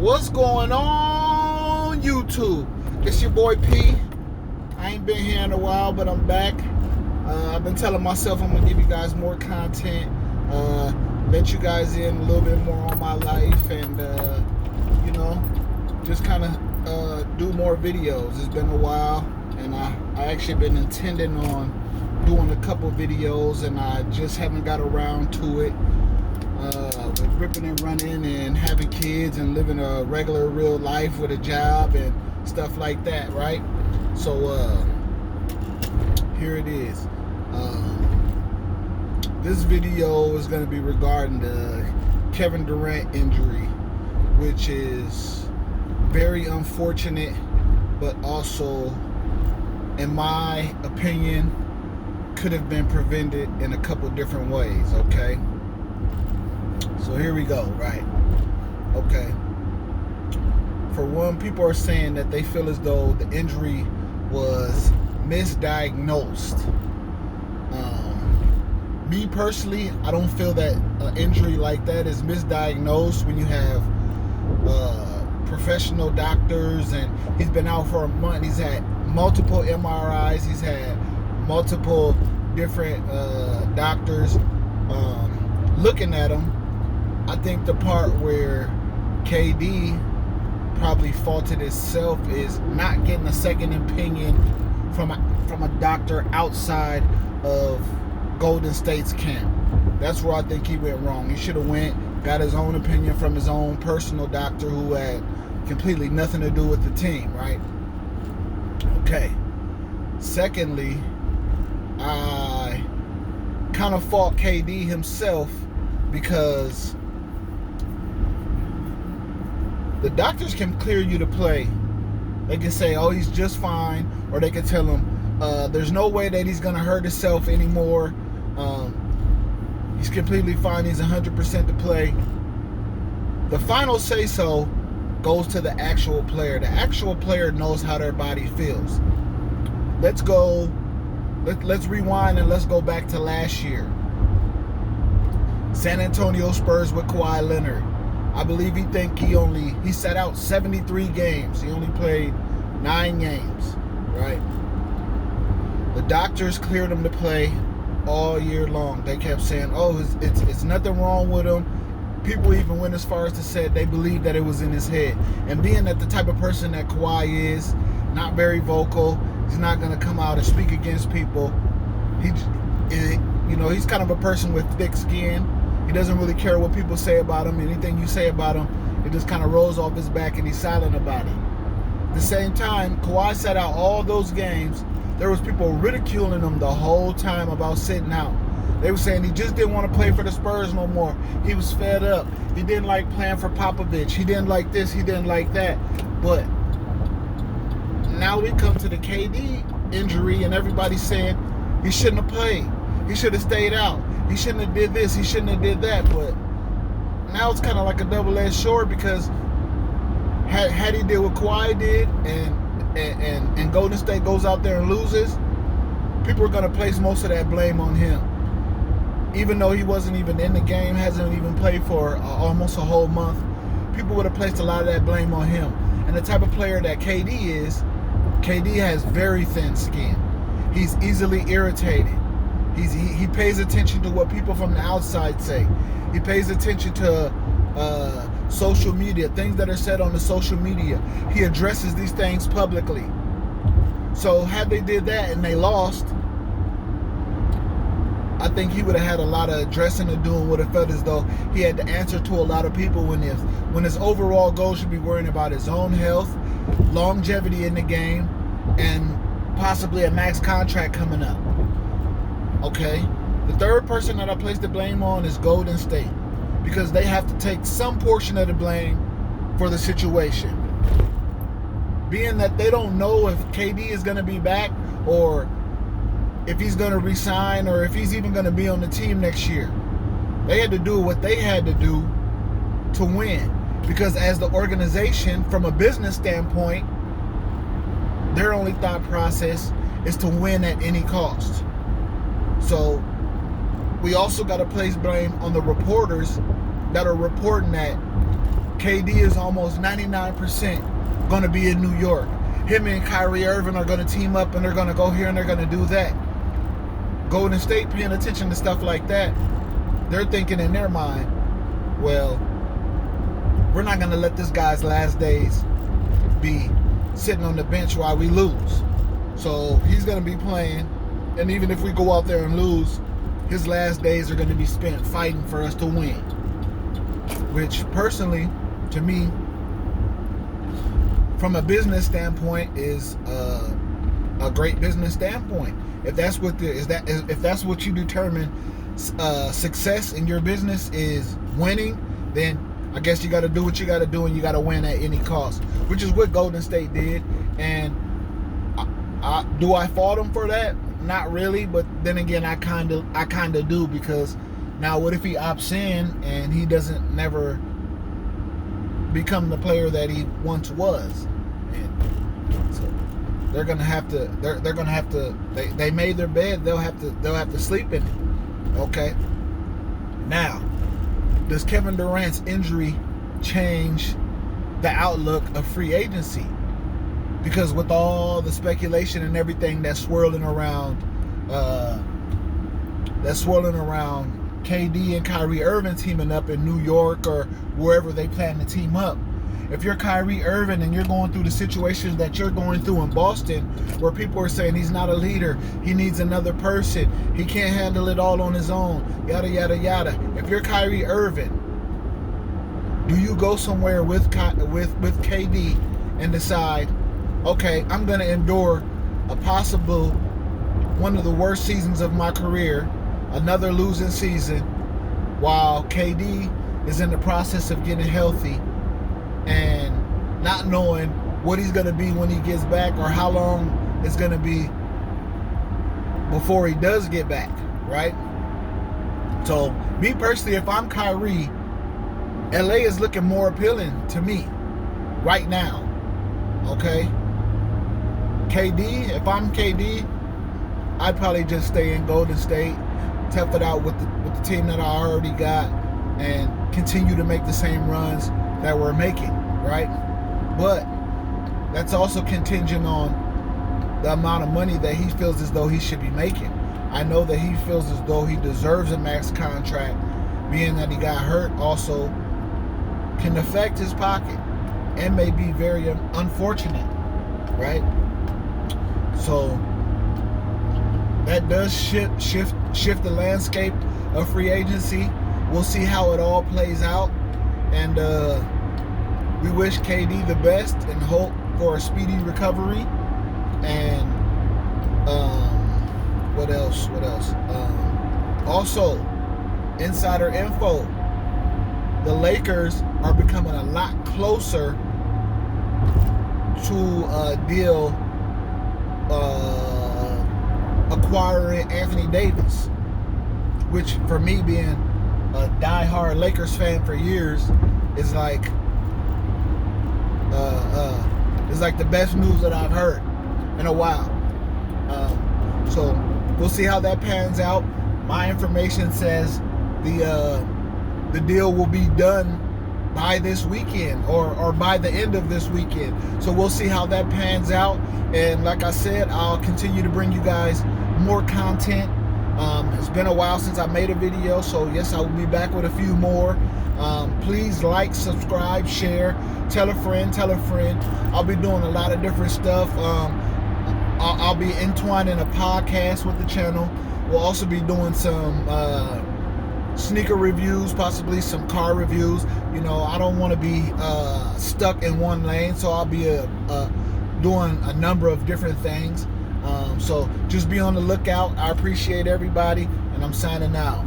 What's going on, YouTube? It's your boy P. I ain't been here in a while, but I'm back. I've been telling myself I'm gonna give you guys more content, let you guys in a little bit more on my life, and just kind of do more videos. It's been a while, and I actually been intending on doing a couple videos, and I just haven't got around to it. With ripping and running and having kids and living a regular real life with a job and stuff like that, right? So here it is. This video is going to be regarding the Kevin Durant injury, which is very unfortunate, but also, in my opinion, could have been prevented in a couple different ways, okay? So here we go, right? Okay. For one, people are saying that they feel as though the injury was misdiagnosed. Me personally, I don't feel that an injury like that is misdiagnosed when you have professional doctors, and he's been out for a month. He's had multiple MRIs. He's had multiple different doctors looking at him. I think the part where KD probably faulted itself is not getting a second opinion from a doctor outside of Golden State's camp. That's where I think he went wrong. He should have got his own opinion from his own personal doctor who had completely nothing to do with the team, right? Okay. Secondly, I kind of fault KD himself because the doctors can clear you to play. They can say, oh, he's just fine. Or they can tell him, there's no way that he's going to hurt himself anymore. He's completely fine. He's 100% to play. The final say-so goes to the actual player. The actual player knows how their body feels. Let's rewind and let's go back to last year. San Antonio Spurs with Kawhi Leonard. I believe he sat out 73 games. He only played 9 games, right? The doctors cleared him to play all year long. They kept saying, oh, it's nothing wrong with him. People even went as far as to say they believed that it was in his head. And being that the type of person that Kawhi is, not very vocal, he's not going to come out and speak against people. He's kind of a person with thick skin. He doesn't really care what people say about him. Anything you say about him, it just kind of rolls off his back and he's silent about it. At the same time, Kawhi sat out all those games. There was people ridiculing him the whole time about sitting out. They were saying he just didn't want to play for the Spurs no more. He was fed up. He didn't like playing for Popovich. He didn't like this. He didn't like that. But now we come to the KD injury and everybody's saying he shouldn't have played. He should have stayed out. He shouldn't have did this. He shouldn't have did that. But now it's kind of like a double-edged sword because had he did what Kawhi did and Golden State goes out there and loses, people are going to place most of that blame on him. Even though he wasn't even in the game, hasn't even played for almost a whole month, people would have placed a lot of that blame on him. And the type of player that KD is, KD has very thin skin. He's easily irritated. He pays attention to what people from the outside say. He pays attention to social media, things that are said on the social media. He addresses these things publicly. So had they did that and they lost, I think he would have had a lot of addressing to do and would have felt as though he had to answer to a lot of people when his overall goal should be worrying about his own health, longevity in the game, and possibly a max contract coming up. Okay? The third person that I place the blame on is Golden State, because they have to take some portion of the blame for the situation. Being that they don't know if KD is going to be back or if he's going to resign or if he's even going to be on the team next year. They had to do what they had to do to win, because as the organization, from a business standpoint, their only thought process is to win at any cost. So we also got to place blame on the reporters that are reporting that KD is almost 99% going to be in New York. Him and Kyrie Irving are going to team up and they're going to go here and they're going to do that. Golden State paying attention to stuff like that. They're thinking in their mind, well, we're not going to let this guy's last days be sitting on the bench while we lose. So he's going to be playing. And even if we go out there and lose, his last days are going to be spent fighting for us to win. Which personally, to me, from a business standpoint, is a great business standpoint. If that's what if that's what you determine success in your business is winning, then I guess you got to do what you got to do, and you got to win at any cost, which is what Golden State did. And do I fault them for that? Not really, but then again, I kind of do, because now what if he opts in and he doesn't never become the player that he once was? And so they're gonna have to. They're gonna have to. They made their bed. They'll have to sleep in it. Okay. Now, does Kevin Durant's injury change the outlook of free agency? Because with all the speculation and everything that's swirling around KD and Kyrie Irving teaming up in New York or wherever they plan to team up. If you're Kyrie Irving and you're going through the situations that you're going through in Boston, where people are saying he's not a leader, he needs another person, he can't handle it all on his own, yada, yada, yada. If you're Kyrie Irving, do you go somewhere with KD and decide, okay, I'm going to endure a possible one of the worst seasons of my career, another losing season, while KD is in the process of getting healthy and not knowing what he's going to be when he gets back, or how long it's going to be before he does get back, right? So, me personally, if I'm Kyrie, LA is looking more appealing to me right now, okay? KD, if I'm KD, I'd probably just stay in Golden State, tough it out with the team that I already got, and continue to make the same runs that we're making, right? But that's also contingent on the amount of money that he feels as though he should be making. I know that he feels as though he deserves a max contract. Being that he got hurt also can affect his pocket and may be very unfortunate, right? So that does shift the landscape of free agency. We'll see how it all plays out, and we wish KD the best and hope for a speedy recovery. And what else? Also, insider info: the Lakers are becoming a lot closer to a deal acquiring Anthony Davis, which for me, being a diehard Lakers fan for years, is like the best news that I've heard in a while. So we'll see how that pans out. My information says the deal will be done by this weekend or by the end of this weekend. So we'll see how that pans out. And like I said, I'll continue to bring you guys more content. It's been a while since I made a video, so yes, I will be back with a few more. Please like, subscribe, share, tell a friend. I'll be doing a lot of different stuff. I'll be entwining a podcast with the channel. We'll also be doing some sneaker reviews, possibly some car reviews. You know, I don't want to be stuck in one lane, so I'll be doing a number of different things. So just be on the lookout. I appreciate everybody, and I'm signing out.